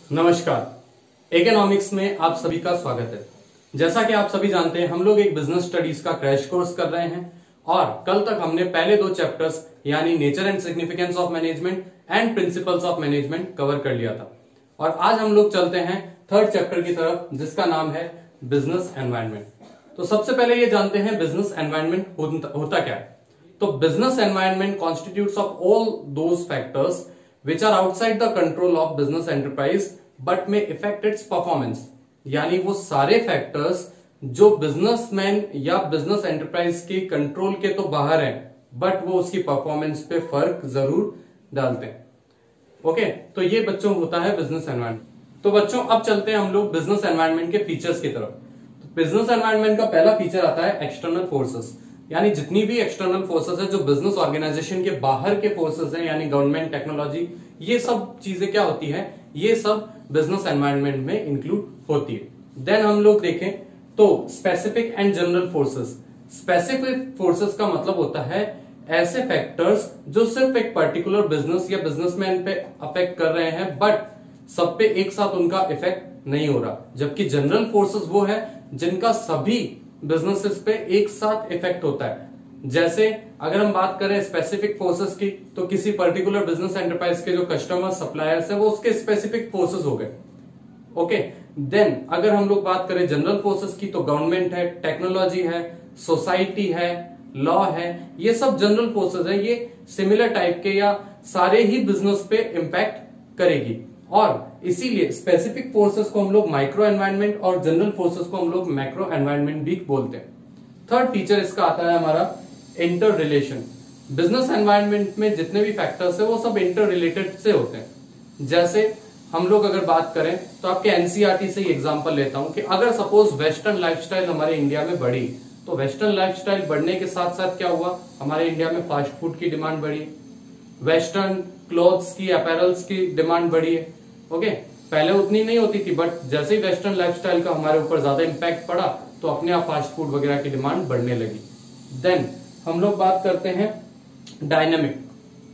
नमस्कार। इकोनॉमिक्स में आप सभी का स्वागत है। जैसा कि आप सभी जानते हैं, हम लोग एक बिजनेस स्टडीज का क्रैश कोर्स कर रहे हैं और कल तक हमने पहले दो चैप्टर्स यानी nature and significance of management and principles of management cover कर लिया था और आज हम लोग चलते हैं थर्ड चैप्टर की तरफ, जिसका नाम है बिजनेस एनवायरनमेंट। तो सबसे पहले ये जानते हैं बिजनेस एनवायरनमेंट होता क्या है। तो business environment constitutes of all those factors which are outside the control of business enterprise but may affect its performance। यानी वो सारे फैक्टर्स जो बिजनेसमैन या बिजनेस एंटरप्राइज के कंट्रोल के तो बाहर हैं बट वो उसकी परफॉर्मेंस पे फर्क जरूर डालते हैं। ओके, तो ये बच्चों होता है बिजनेस एनवायरनमेंट। तो बच्चों अब चलते हैं हम लोग बिजनेस एनवायरनमेंट के फीचर्स की तरफ। तो बिजनेस एनवायरनमेंट का पहला फीचर आता है एक्सटर्नल फोर्सेस, यानी जितनी भी एक्सटर्नल फोर्सेस है जो बिजनेस ऑर्गेनाइजेशन के बाहर के फोर्सेस हैं, यानी गवर्नमेंट, टेक्नोलॉजी, ये सब चीजें क्या होती है, ये सब बिजनेस एनवायरनमेंट में इंक्लूड होती है। देन हम लोग देखें तो specific and general forces. Specific forces का मतलब होता है ऐसे फैक्टर्स जो सिर्फ एक पर्टिकुलर बिजनेस या बिजनेसमैन पे अफेक्ट कर रहे हैं बट सब पे एक साथ उनका इफेक्ट नहीं हो रहा, जबकि जनरल फोर्सेस वो है जिनका सभी बिजनेसेस पे एक साथ इफेक्ट होता है। जैसे अगर हम बात करें स्पेसिफिक फोर्सेस की, तो किसी पर्टिकुलर बिजनेस एंटरप्राइज के जो कस्टमर सप्लायर्स है वो उसके स्पेसिफिक फोर्सेस हो गए। ओके, देन अगर हम लोग बात करें जनरल फोर्सेस की, तो गवर्नमेंट है, टेक्नोलॉजी है, सोसाइटी है, लॉ है, ये सब जनरल फोर्सेस है। ये सिमिलर टाइप के या सारे ही बिजनेस पे इंपैक्ट करेगी और इसीलिए स्पेसिफिक फोर्सेस को हम लोग माइक्रो एनवायरनमेंट और जनरल फोर्सेस को हम लोग मैक्रो एनवायरनमेंट भी बोलते हैं। थर्ड फीचर इसका आता है हमारा इंटर रिलेशन। बिजनेस एनवायरनमेंट में जितने भी फैक्टर्स है वो सब इंटर रिलेटेड से होते हैं। जैसे हम लोग अगर बात करें तो आपके एनसीईआरटी से ही एग्जांपल लेता हूं कि अगर सपोज वेस्टर्न लाइफस्टाइल हमारे इंडिया में बढ़ी, तो वेस्टर्न लाइफस्टाइल बढ़ने के साथ साथ क्या हुआ, हमारे इंडिया में फास्ट फूड की डिमांड बढ़ी, वेस्टर्न क्लोथ्स की, अपैरल्स की डिमांड बढ़ी है। ओके, पहले उतनी नहीं होती थी बट जैसे ही वेस्टर्न लाइफस्टाइल का हमारे ऊपर ज्यादा इंपैक्ट पड़ा तो अपने आप फास्ट फूड वगैरह की डिमांड बढ़ने लगी। देन हम लोग बात करते हैं डायनेमिक।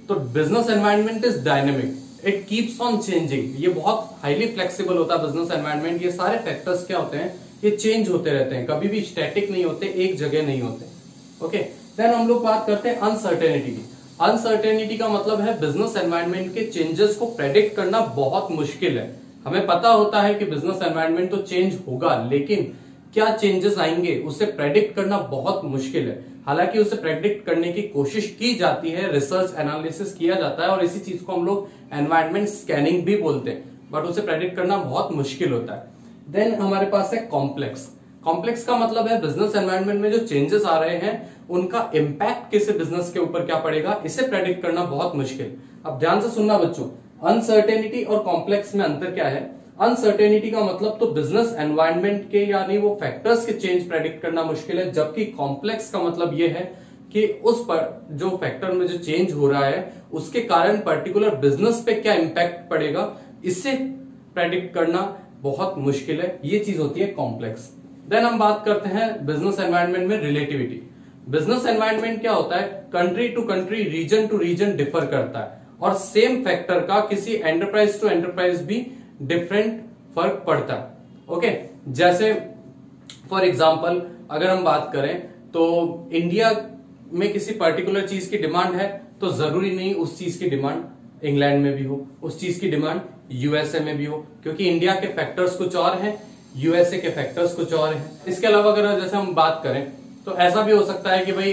तो business environment is dynamic, it keeps on changing. ये बहुत हाईली फ्लेक्सिबल होता है बिजनेस एनवायरनमेंट। ये सारे फैक्टर्स क्या होते हैं, ये चेंज होते रहते हैं, कभी भी स्टैटिक नहीं होते, एक जगह नहीं होते। ओके, देन हम लोग बात करते हैं अनसर्टेनिटी की। अनसर्टेनिटी का मतलब है बिजनेस एनवायरनमेंट के चेंजेस को प्रेडिक्ट करना बहुत मुश्किल है। हमें पता होता है कि बिजनेस एनवायरनमेंट तो चेंज होगा, लेकिन क्या चेंजेस आएंगे उसे प्रेडिक्ट करना बहुत मुश्किल है। हालांकि उसे प्रेडिक्ट करने की कोशिश की जाती है, रिसर्च एनालिसिस किया जाता है और इसी चीज को हम लोग एनवायरनमेंट स्कैनिंग भी बोलते हैं, बट उसे प्रेडिक्ट करना बहुत मुश्किल होता है। देन हमारे पास है कॉम्प्लेक्स। कॉम्प्लेक्स का मतलब है बिजनेस एनवायरनमेंट में जो चेंजेस आ रहे हैं उनका इम्पैक्ट किसी बिजनेस के ऊपर क्या पड़ेगा, इसे प्रेडिक्ट करना बहुत मुश्किल। अब ध्यान से सुनना बच्चों, अनसर्टेनिटी और कॉम्प्लेक्स में अंतर क्या है। अनसर्टेनिटी का मतलब तो बिजनेस एनवायरनमेंट के यानी वो फैक्टर्स के चेंज प्रेडिक्ट करना मुश्किल है, जबकि कॉम्प्लेक्स का मतलब ये है कि उस पर जो फैक्टर में जो चेंज हो रहा है उसके कारण पर्टिकुलर बिजनेस पे क्या इंपैक्ट पड़ेगा, इसे प्रेडिक्ट करना बहुत मुश्किल है। ये चीज होती है कॉम्प्लेक्स। देन हम बात करते हैं बिजनेस एनवायरनमेंट में रिलेटिविटी। बिजनेस एनवायरनमेंट क्या होता है, country to country, region to region differ करता है और सेम फैक्टर का किसी एंटरप्राइज टू एंटरप्राइज भी डिफरेंट फर्क पड़ता है। ओके, जैसे फॉर एग्जांपल अगर हम बात करें तो इंडिया में किसी पर्टिकुलर चीज की डिमांड है तो जरूरी नहीं उस चीज की डिमांड इंग्लैंड में भी हो, उस चीज की डिमांड यूएसए में भी हो, क्योंकि इंडिया के फैक्टर्स कुछ और हैं, यूएसए के फैक्टर्स कुछ और हैं। इसके अलावा अगर जैसे हम बात करें तो ऐसा भी हो सकता है कि भाई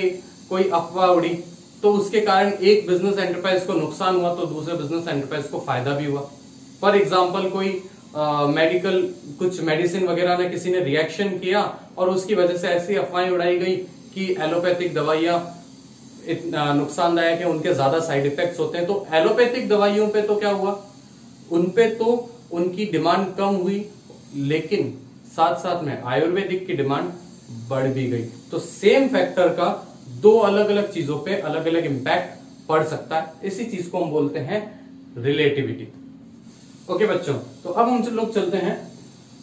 कोई अफवाह उड़ी तो उसके कारण एक बिजनेस एंटरप्राइज को नुकसान हुआ तो दूसरे बिजनेस एंटरप्राइज को फायदा भी हुआ। फॉर एग्जाम्पल कोई मेडिकल कुछ मेडिसिन वगैरह ने किसी ने रिएक्शन किया और उसकी वजह से ऐसी अफवाहें उड़ाई गई कि एलोपैथिक दवाइयां नुकसानदायक है, उनके ज्यादा साइड इफेक्ट्स होते हैं। तो एलोपैथिक दवाइयों पे तो क्या हुआ, उनपे तो उनकी डिमांड कम हुई, लेकिन साथ साथ में आयुर्वेदिक की डिमांड बढ़ भी गई। तो सेम फैक्टर का दो अलग अलग चीजों पे अलग अलग इंपैक्ट पड़ सकता है, इसी चीज को हम बोलते हैं रिलेटिविटी। ओके बच्चों, तो अब हम लोग चलते हैं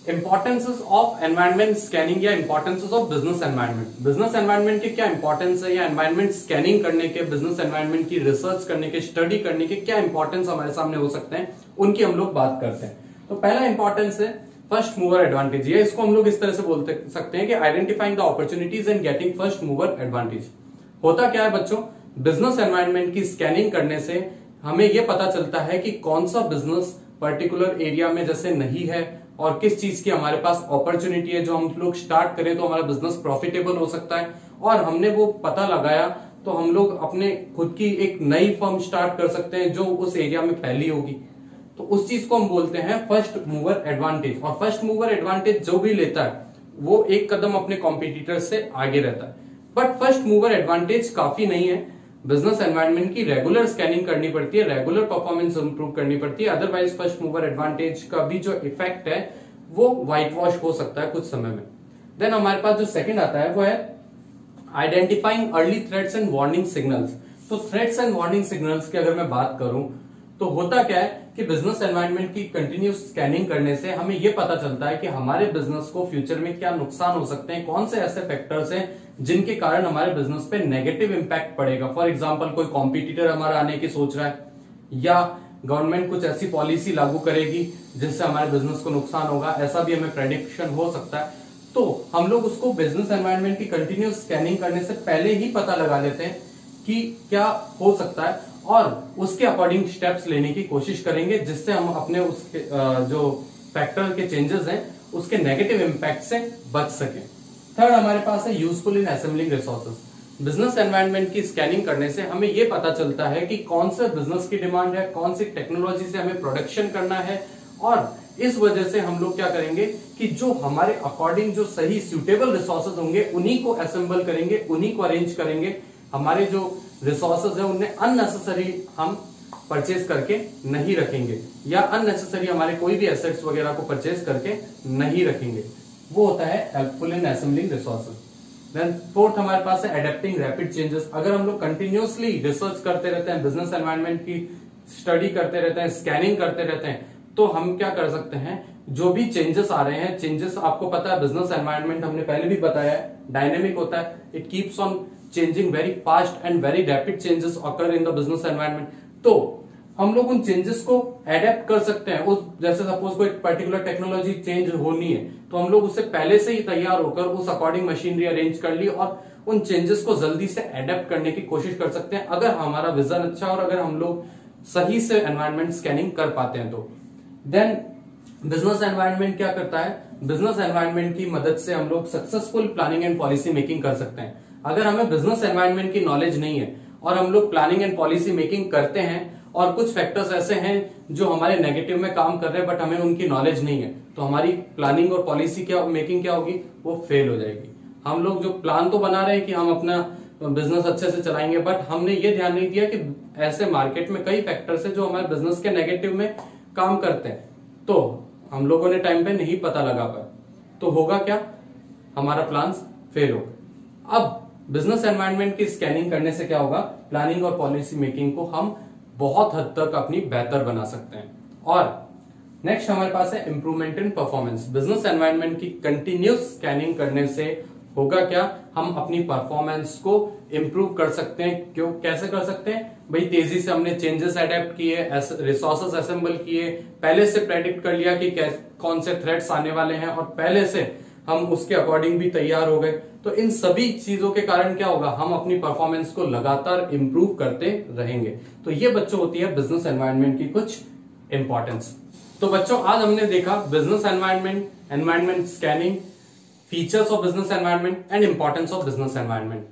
इंपॉर्टेंसेस ऑफ एनवायरनमेंट स्कैनिंग या importances of business environment. Business environment के क्या इंपॉर्टेंस है या एनवायरनमेंट स्कैनिंग करने के, बिजनेस एनवायरनमेंट की रिसर्च करने के, स्टडी करने के क्या इंपॉर्टेंस हमारे सामने हो सकते हैं, उनकी हम लोग बात करते हैं। तो पहला इंपॉर्टेंस है फर्स्ट मूवर एडवांटेज। ये इसको हम लोग इस तरह से बोल सकते हैं कि identifying the opportunities and getting first mover advantage. होता क्या है बच्चों, बिजनेस एनवायरनमेंट की स्कैनिंग करने से हमें यह पता चलता है कि कौन सा बिजनेस पर्टिकुलर एरिया में जैसे नहीं है और किस चीज की हमारे पास अपॉर्चुनिटी है, जो हम लोग स्टार्ट करें तो हमारा बिजनेस प्रॉफिटेबल हो सकता है। और हमने वो पता लगाया तो हम लोग अपने खुद की एक नई फर्म स्टार्ट कर सकते हैं जो उस एरिया में फैली होगी। तो उस चीज को हम बोलते हैं फर्स्ट मूवर एडवांटेज। और फर्स्ट मूवर एडवांटेज जो भी लेता है वो एक कदम अपने कॉम्पिटिटर से आगे रहता है। बट फर्स्ट मूवर एडवांटेज काफी नहीं है, बिजनेस एनवायरनमेंट की रेगुलर स्कैनिंग करनी पड़ती है, रेगुलर परफॉर्मेंस इंप्रूव करनी पड़ती है। अदरवाइज फर्स्ट मूवर एडवांटेज का भी जो इफेक्ट है वो व्हाइट वॉश हो सकता है कुछ समय में। देन हमारे पास जो सेकंड आता है वो है identifying early threats and warning signals. तो थ्रेट्स एंड वार्निंग सिग्नल्स की अगर मैं बात करूं तो होता क्या है कि बिजनेस एनवायरनमेंट की कंटिन्यूस स्कैनिंग करने से हमें यह पता चलता है कि हमारे बिजनेस को फ्यूचर में क्या नुकसान हो सकते हैं, कौन से ऐसे फैक्टर्स हैं जिनके कारण हमारे बिजनेस पे नेगेटिव इंपैक्ट पड़ेगा। फॉर एग्जांपल कोई कॉम्पिटिटर हमारा आने की सोच रहा है, या गवर्नमेंट कुछ ऐसी पॉलिसी लागू करेगी जिससे हमारे बिजनेस को नुकसान होगा, ऐसा भी हमें प्रेडिक्शन हो सकता है। तो हम लोग उसको बिजनेस एनवायरनमेंट की कंटिन्यूस स्कैनिंग करने से पहले ही पता लगा लेते हैं कि क्या हो सकता है और उसके अकॉर्डिंग स्टेप्स लेने की कोशिश करेंगे, जिससे हम अपने उसके जो फैक्टर के चेंजेस हैं उसके नेगेटिव इंपैक्ट से बच सके। थर्ड हमारे पास है useful in assembling resources. Business environment की स्कैनिंग करने से हमें यह पता चलता है कि कौन से बिजनेस की डिमांड है, कौन सी टेक्नोलॉजी से हमें प्रोडक्शन करना है, और इस वजह से हम लोग क्या करेंगे कि जो हमारे अकॉर्डिंग जो सही सूटेबल रिसोर्सेज होंगे उन्हीं को असेंबल करेंगे, उन्हीं को अरेंज करेंगे। हमारे जो रिसोर्सेज है उन्हें अननेसेसरी हम परचेज करके नहीं रखेंगे, या अननेसेसरी हमारे कोई भी एसेट्स वगैरह को परचेज करके नहीं रखेंगे। वो होता है helpful in assembling resources. Then fourth हमारे पास है एडेप्टिंग रैपिड चेंजेस। अगर हम लोग कंटिन्यूअसली रिसर्च करते रहते हैं, बिजनेस एनवायरनमेंट की स्टडी करते रहते हैं, स्कैनिंग करते रहते हैं, तो हम क्या कर सकते हैं, जो भी चेंजेस आ रहे हैं, चेंजेस आपको पता है बिजनेस एनवायरनमेंट हमने पहले भी बताया है डायनेमिक होता है, it keeps on changing very fast and very rapid changes occur in the business environment. तो हम लोग उन चेंजेस को एडेप्ट कर सकते हैं। उस जैसे सपोज कोई पर्टिकुलर टेक्नोलॉजी चेंज होनी है तो हम लोग उससे पहले से ही तैयार होकर उस अकॉर्डिंग मशीनरी अरेंज कर ली और उन चेंजेस को जल्दी से एडेप्ट करने की कोशिश कर सकते हैं, अगर हमारा विजन अच्छा और अगर हम लोग सही से एनवायरनमेंट स्कैनिंग कर पाते हैं तो। देन बिजनेस एनवायरनमेंट क्या करता है, बिजनेस एनवायरनमेंट की मदद से हम लोग successful planning and policy making कर सकते हैं। अगर हमें बिजनेस एनवायरनमेंट की नॉलेज नहीं है और हम लोग प्लानिंग एंड पॉलिसी मेकिंग करते हैं और कुछ फैक्टर्स ऐसे हैं जो हमारे नेगेटिव में काम कर रहे हैं बट हमें उनकी नॉलेज नहीं है, तो हमारी प्लानिंग और पॉलिसी क्या मेकिंग क्या होगी, वो फेल हो जाएगी। हम लोग जो प्लान तो बना रहे हैं कि हम अपना बिजनेस अच्छे से चलाएंगे, बट हमने ये ध्यान नहीं दिया कि ऐसे मार्केट में कई फैक्टर्स है जो हमारे बिजनेस के नेगेटिव में काम करते हैं, तो हम लोगों ने टाइम पे नहीं पता लगा पाया, तो होगा क्या, हमारा प्लान फेल होगा। अब बिजनेस एनवायरनमेंट की स्कैनिंग करने से क्या होगा, प्लानिंग और पॉलिसी मेकिंग को हम बहुत हद तक अपनी बेहतर बना सकते हैं। और नेक्स्ट हमारे पास है improvement in performance. Business environment की कंटिन्यूस स्कैनिंग करने से होगा क्या, हम अपनी परफॉर्मेंस को इंप्रूव कर सकते हैं। क्यों, कैसे कर सकते हैं भाई, तेजी से हमने चेंजेस अडेप्ट किए, रिसोर्सेस असेंबल किए, पहले से प्रेडिक्ट कर लिया कि कौन से थ्रेट्स आने वाले हैं और पहले से हम उसके अकॉर्डिंग भी तैयार हो गए। तो इन सभी चीजों के कारण क्या होगा, हम अपनी परफॉर्मेंस को लगातार इंप्रूव करते रहेंगे। तो ये बच्चों होती है बिजनेस एनवायरनमेंट की कुछ इंपॉर्टेंस। तो बच्चों आज हमने देखा business environment, environment scanning, features of business environment and importance of business environment.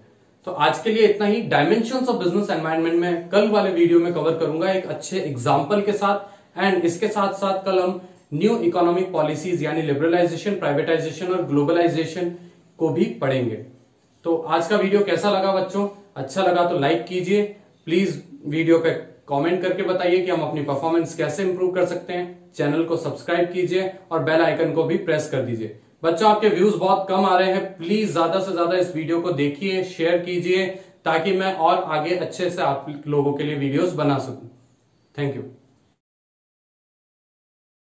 तो आज के लिए इतना ही। डायमेंशंस ऑफ बिजनेस एनवायरनमेंट में कल वाले वीडियो में कवर करूंगा एक अच्छे एग्जांपल के साथ, एंड इसके साथ साथ कल हम न्यू इकोनॉमिक पॉलिसीज यानी लिबरलाइजेशन, प्राइवेटाइजेशन और ग्लोबलाइजेशन को भी पढ़ेंगे। तो आज का वीडियो कैसा लगा बच्चों, अच्छा लगा तो लाइक कीजिए, प्लीज वीडियो पे कमेंट करके बताइए कि हम अपनी परफॉर्मेंस कैसे इंप्रूव कर सकते हैं। चैनल को सब्सक्राइब कीजिए और बेल आइकन को भी प्रेस कर दीजिए। बच्चों आपके व्यूज बहुत कम आ रहे हैं, प्लीज ज्यादा से ज्यादा इस वीडियो को देखिए, शेयर कीजिए, ताकि मैं और आगे अच्छे से आप लोगों के लिए वीडियोस बना सकूं। Thank you.